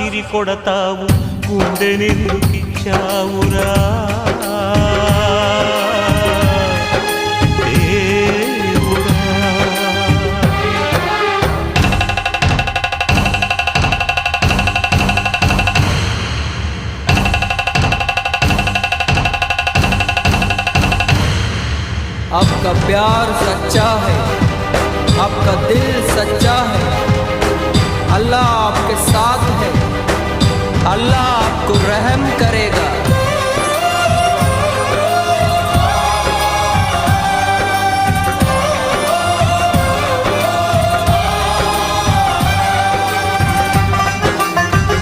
కసిరి కొడతావు గుండెనెందుకిచ్చావురా आपका प्यार सच्चा है, आपका दिल सच्चा है, अल्लाह आपके साथ है, अल्लाह आपको रहम करेगा।